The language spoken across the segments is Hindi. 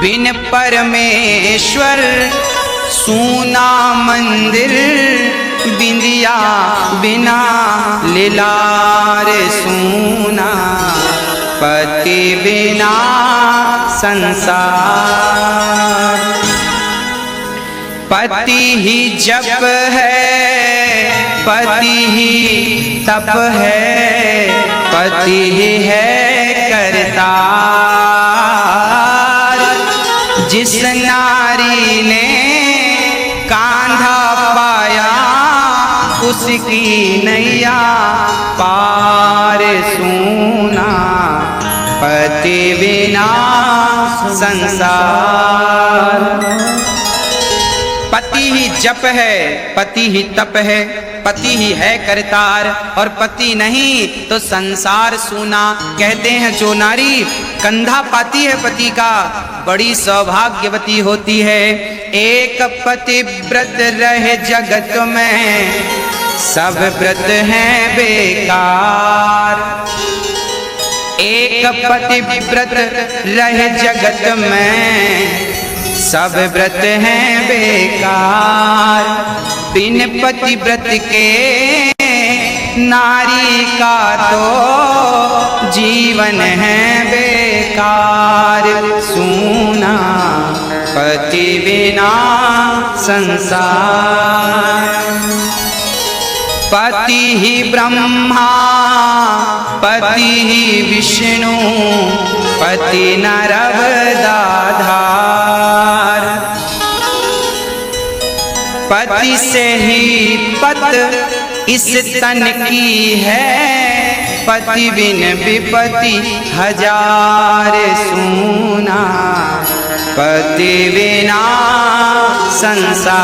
बिन परमेश्वर सूना मंदिर, बिंदिया बिना लीलार सूना, पति बिना संसार। पति ही जप है, पति ही तप है, पति ही है करतार। जिस नारी ने कांधा पाया, उसकी नैया पार सूना, पति बिना संसार। पति ही जप है, पति ही तप है, पति ही है करतार, और पति नहीं तो संसार सूना। कहते हैं जो नारी कंधा पाती है पति का, बड़ी सौभाग्यवती होती है। एक पति व्रत रहे जगत में, सब व्रत हैं बेकार। एक पति व्रत रहे जगत में, सब व्रत हैं बेकार। बिन पति व्रत के नारी का तो जीवन है बेकार सूना, पति बिना संसार। पति ही ब्रह्मा, पति ही विष्णु, पति नरवदाधार। पति से ही पत इस तन की है, पति बिन विपति हजार सूना, पति बिना संसार।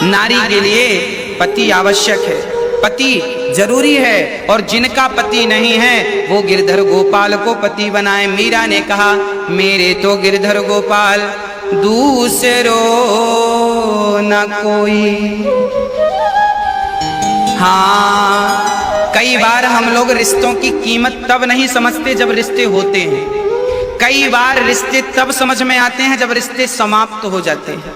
नारी के लिए पति आवश्यक है, पति जरूरी है, और जिनका पति नहीं है वो गिरधर गोपाल को पति बनाए। मीरा ने कहा मेरे तो गिरधर गोपाल दूसरो न कोई। हाँ, कई बार हम लोग रिश्तों की कीमत तब नहीं समझते जब रिश्ते होते हैं। कई बार रिश्ते तब समझ में आते हैं जब रिश्ते समाप्त हो जाते हैं।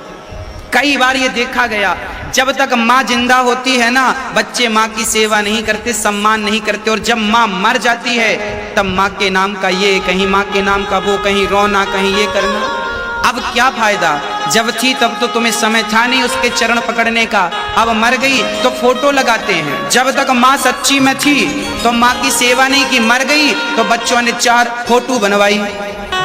कई बार ये देखा गया, जब तक माँ जिंदा होती है ना, बच्चे माँ की सेवा नहीं करते, सम्मान नहीं करते, और जब माँ मर जाती है तब माँ के नाम का ये, कहीं माँ के नाम का वो, कहीं रोना, कहीं ये करना। अब क्या फायदा, जब थी तब तो तुम्हें समय था नहीं उसके चरण पकड़ने का, अब मर गई तो फोटो लगाते हैं। जब तक माँ सच्ची में थी तो माँ की सेवा नहीं की, मर गई तो बच्चों ने 4 फोटो बनवाई।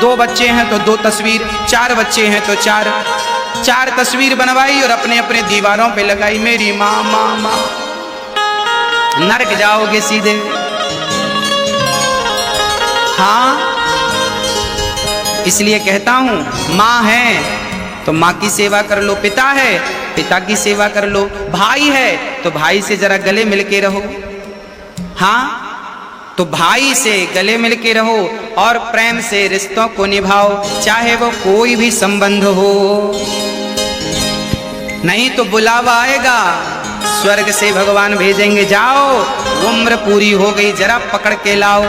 2 बच्चे हैं तो 2 तस्वीर, 4 बच्चे हैं तो 4 तस्वीर बनवाई और अपने अपने दीवारों पे लगाई। मेरी माँ माँ माँ, नरक जाओगे सीधे। हाँ, इसलिए कहता हूं माँ है तो माँ की सेवा कर लो, पिता है पिता की सेवा कर लो, भाई है तो भाई से जरा गले मिलके रहो। हाँ, तो भाई से गले मिलके रहो और प्रेम से रिश्तों को निभाओ, चाहे वो कोई भी संबंध हो। नहीं तो बुलावा आएगा, स्वर्ग से भगवान भेजेंगे, जाओ उम्र पूरी हो गई, जरा पकड़ के लाओ।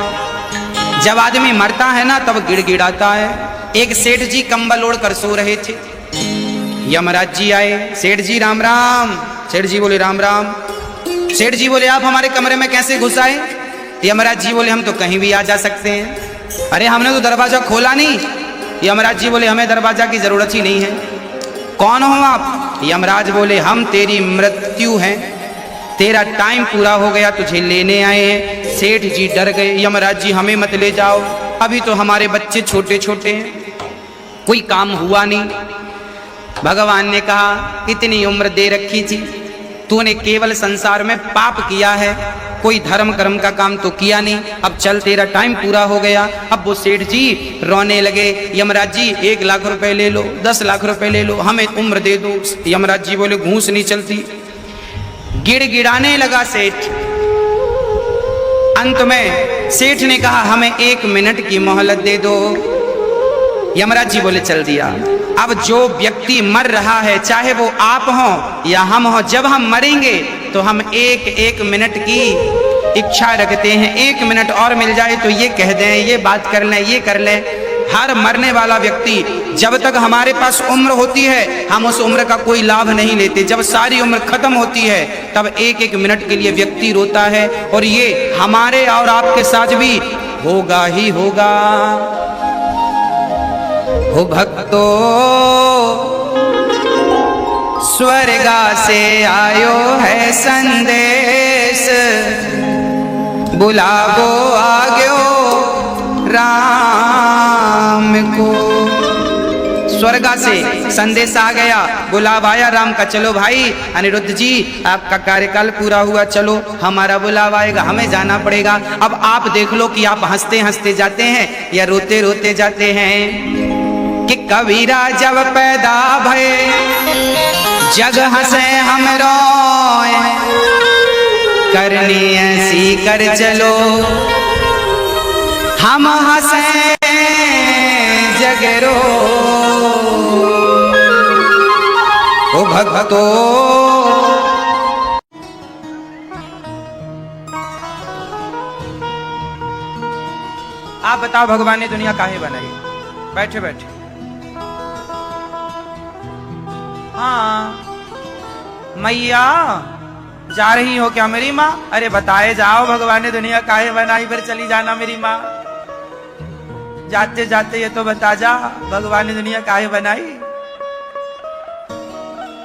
जब आदमी मरता है ना तब गिड़गिड़ाता है। एक सेठ जी कंबल ओढ़कर सो रहे थे, यमराज जी आए। सेठ जी राम राम। सेठ जी बोले राम राम। सेठ जी बोले आप हमारे कमरे में कैसे घुस आए? यमराज जी बोले हम तो कहीं भी आ जा सकते हैं। अरे हमने तो दरवाजा खोला नहीं। यमराज जी बोले हमें दरवाजा की जरूरत ही नहीं है। कौन हो आप? यमराज बोले हम तेरी मृत्यु हैं, तेरा टाइम पूरा हो गया, तुझे लेने आए हैं। सेठ जी डर गए, यमराज जी हमें मत ले जाओ, अभी तो हमारे बच्चे छोटे छोटे हैं, कोई काम हुआ नहीं। भगवान ने कहा इतनी उम्र दे रखी थी, तूने केवल संसार में पाप किया है, कोई धर्म कर्म का काम तो किया नहीं, अब चल तेरा टाइम पूरा हो गया। अब वो सेठ जी रोने लगे, यमराज जी 1 लाख रुपए ले लो, 10 लाख रुपए ले लो, हमें उम्र दे दो। यमराज जी बोले घूस नहीं चलती। गिड़गिड़ाने लगा सेठ। अंत में सेठ ने कहा हमें 1 मिनट की मोहलत दे दो। यमराज जी बोले चल दिया। अब जो व्यक्ति मर रहा है, चाहे वो आप हो या हम हो, जब हम मरेंगे तो हम 1-1 मिनट की इच्छा रखते हैं 1 मिनट और मिल जाए तो ये कह दें, ये बात कर लें, ये कर लें। हर मरने वाला व्यक्ति, जब तक हमारे पास उम्र होती है हम उस उम्र का कोई लाभ नहीं लेते। जब सारी उम्र खत्म होती है तब 1-1 मिनट के लिए व्यक्ति रोता है। और ये हमारे और आपके साथ भी होगा ही होगा। हो भक्तो स्वर्गा से आयो है संदेश, बुलावो आग्यो राम को। स्वर्गा से संदेश आ गया, बुलावा आया राम का। चलो भाई अनिरुद्ध जी, आपका कार्यकाल पूरा हुआ, चलो हमारा बुलावा आएगा, हमें जाना पड़ेगा। अब आप देख लो कि आप हंसते हंसते जाते हैं या रोते रोते जाते हैं। कि कबीरा जब पैदा भये जग हंसे हम रोए, करनी ऐसी कर चलो हम हंसे जग रो। ओ भक्तो आप बताओ भगवान ने दुनिया काहे बनाई? बैठे बैठे। हाँ मैया जा रही हो क्या मेरी माँ? अरे बताए जाओ भगवान ने दुनिया काहे बनाई, फिर चली जाना मेरी माँ। जाते जाते ये तो बता जा, भगवान ने दुनिया काहे बनाई?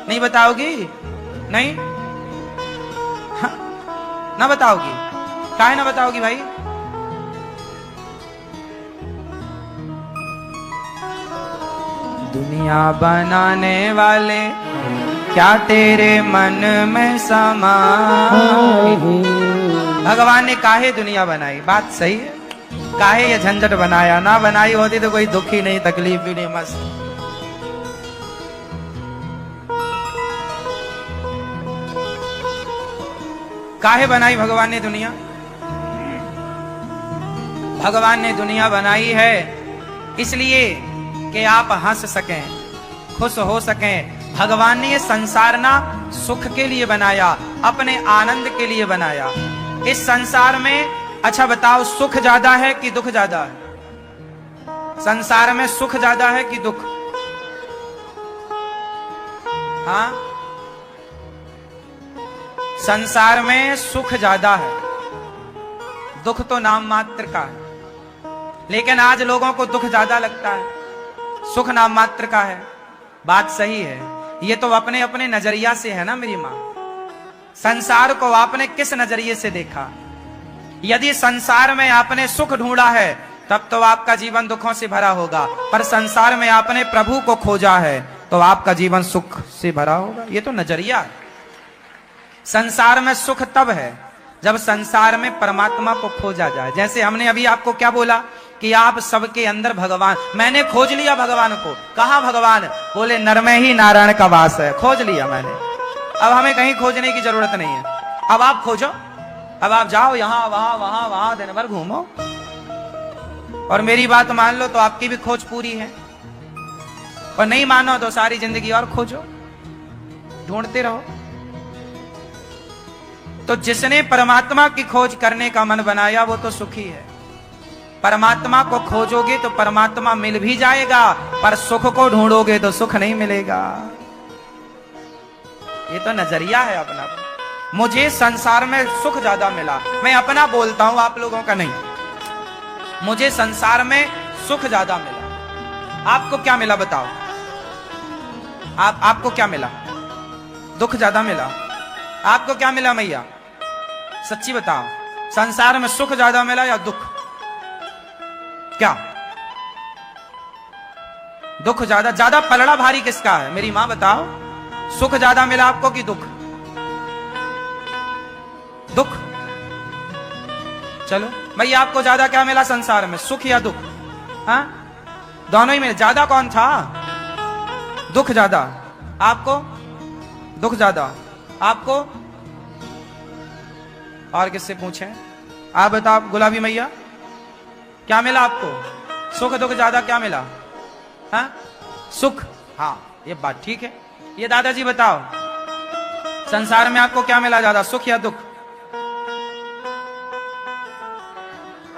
नहीं बताओगी? नहीं हाँ, ना बताओगी? काहे ना बताओगी भाई? दुनिया बनाने वाले क्या तेरे मन में समा। भगवान ने काहे दुनिया बनाई? बात सही है, काहे ये झंझट बनाया? ना बनाई होती तो कोई दुख ही नहीं, तकलीफ भी नहीं, मस्त। काहे बनाई भगवान ने दुनिया? भगवान ने दुनिया बनाई है इसलिए कि आप हंस सकें, खुश हो सकें। भगवान ने ये संसार ना सुख के लिए बनाया, अपने आनंद के लिए बनाया। इस संसार में अच्छा बताओ, सुख ज्यादा है कि दुख ज्यादा है? संसार में सुख ज्यादा है कि दुख? हाँ, संसार में सुख ज्यादा है, दुख तो नाम मात्र का है। लेकिन आज लोगों को दुख ज्यादा लगता है, सुख नाम मात्र का है। बात सही है, ये तो अपने अपने नजरिया से है ना मेरी माँ। संसार को आपने किस नजरिए से देखा? यदि संसार में आपने सुख ढूंढा है तब तो आपका जीवन दुखों से भरा होगा, पर संसार में आपने प्रभु को खोजा है तो आपका जीवन सुख से भरा होगा। ये तो नजरिया है। संसार में सुख तब है जब संसार में परमात्मा को खोजा जाए। जैसे हमने अभी आपको क्या बोला कि आप सबके अंदर भगवान, मैंने खोज लिया भगवान को। कहा भगवान? बोले नर में ही नारायण का वास है। खोज लिया मैंने, अब हमें कहीं खोजने की जरूरत नहीं है। अब आप खोजो, अब आप जाओ यहां वहां वहां वहां, दिन भर घूमो और मेरी बात मान लो तो आपकी भी खोज पूरी है। और नहीं मानो तो सारी जिंदगी और खोजो, ढूंढते रहो। तो जिसने परमात्मा की खोज करने का मन बनाया वो तो सुखी है। परमात्मा को खोजोगे तो परमात्मा मिल भी जाएगा, पर सुख को ढूंढोगे तो सुख नहीं मिलेगा। ये तो नजरिया है अपना। मुझे संसार में सुख ज्यादा मिला, मैं अपना बोलता हूं, आप लोगों का नहीं। मुझे संसार में सुख ज्यादा मिला। आपको क्या मिला बताओ? आपको क्या मिला? दुख ज्यादा मिला। आपको क्या मिला मैया? सच्ची बताओ, संसार में सुख ज्यादा मिला या दुख? क्या दुख ज्यादा? ज्यादा पलड़ा भारी किसका है मेरी मां बताओ? सुख ज्यादा मिला आपको कि दुख? दुख। चलो भैया, आपको ज्यादा क्या मिला संसार में, सुख या दुख? हाँ, दोनों ही मिले। ज्यादा कौन था? दुख ज्यादा। आपको? दुख ज्यादा। आपको? और किससे पूछें? आप बताओ गुलाबी मैया, क्या मिला आपको? सुख दुख ज्यादा क्या मिला? हाँ, सुख। हाँ, ये बात ठीक है। ये दादाजी बताओ, संसार में आपको क्या मिला ज्यादा, सुख या दुख?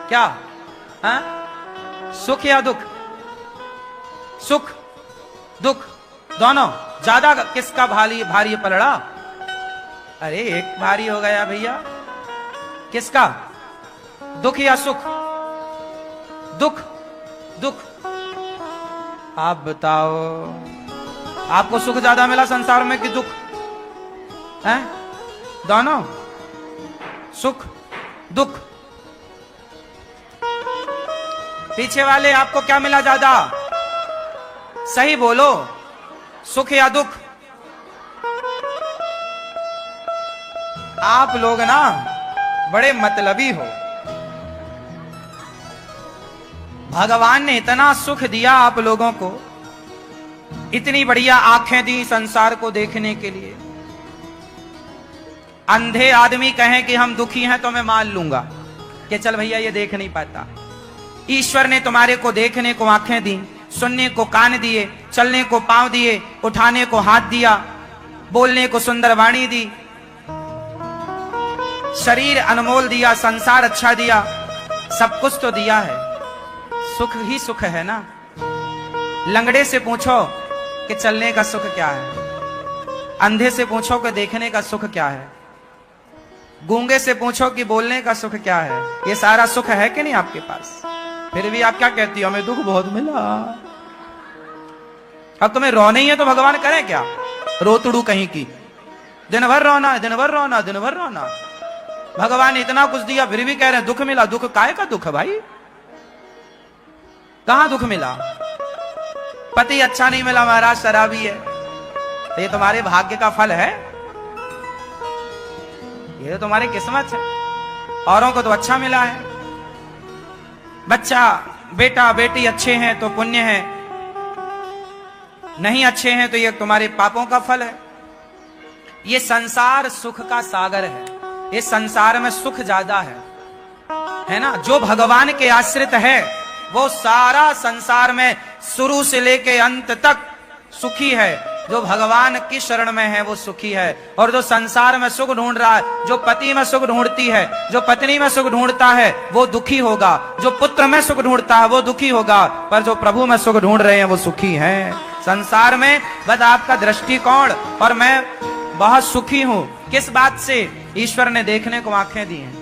क्या? हाँ? सुख या दुख? सुख दुख दोनों। ज्यादा किसका भारी भारी पलड़ा? अरे एक भारी हो गया भैया। किसका? दुख या सुख? दुख। दुख। आप बताओ, आपको सुख ज्यादा मिला संसार में कि दुख? हैं? दोनों? सुख दुख। पीछे वाले आपको क्या मिला ज्यादा? सही बोलो, सुख या दुख? आप लोग ना बड़े मतलबी हो। भगवान ने इतना सुख दिया आप लोगों को, इतनी बढ़िया आंखें दी संसार को देखने के लिए। अंधे आदमी कहें कि हम दुखी हैं तो मैं मान लूंगा कि चल भैया ये देख नहीं पाता। ईश्वर ने तुम्हारे को देखने को आंखें दी, सुनने को कान दिए, चलने को पांव दिए, उठाने को हाथ दिया, बोलने को सुंदर वाणी दी, शरीर अनमोल दिया, संसार अच्छा दिया, सब कुछ तो दिया है। सुख ही सुख है ना। लंगड़े से पूछो कि चलने का सुख क्या है, अंधे से पूछो कि देखने का सुख क्या है, गूंगे से पूछो कि बोलने का सुख क्या है। ये सारा सुख है कि नहीं आपके पास? फिर भी आप क्या कहती हो? हमें दुख बहुत मिला। अब तुम्हें रोना ही है तो भगवान करे क्या? रोतड़ू कहीं की, दिन भर रोना, दिन भर रोना, दिन भर रोना। भगवान ने इतना कुछ दिया फिर भी कह रहे हैं दुख मिला। दुख काय का दुख है भाई? कहां दुख मिला? पति अच्छा नहीं मिला महाराज, शराबी है, तो ये तुम्हारे भाग्य का फल है? ये तो तुम्हारी किस्मत है। औरों को तो अच्छा मिला है। बच्चा बेटा बेटी अच्छे हैं तो पुण्य है, नहीं अच्छे हैं तो ये तुम्हारे पापों का फल है। ये संसार सुख का सागर है। इस संसार में सुख ज्यादा है ना। जो भगवान के आश्रित है वो सारा संसार में शुरू से लेके अंत तक सुखी है। जो भगवान की शरण में है वो सुखी है। और जो संसार में सुख ढूंढ रहा है, जो पति में सुख ढूंढती है, जो पत्नी में सुख ढूंढता है वो दुखी होगा, जो पुत्र में सुख ढूंढता है वो दुखी होगा, पर जो प्रभु में सुख ढूंढ रहे हैं वो सुखी हैं। संसार में बस आपका दृष्टिकोण। और मैं बहुत सुखी हूं किस बात से? ईश्वर ने देखने को आंखें दी हैं।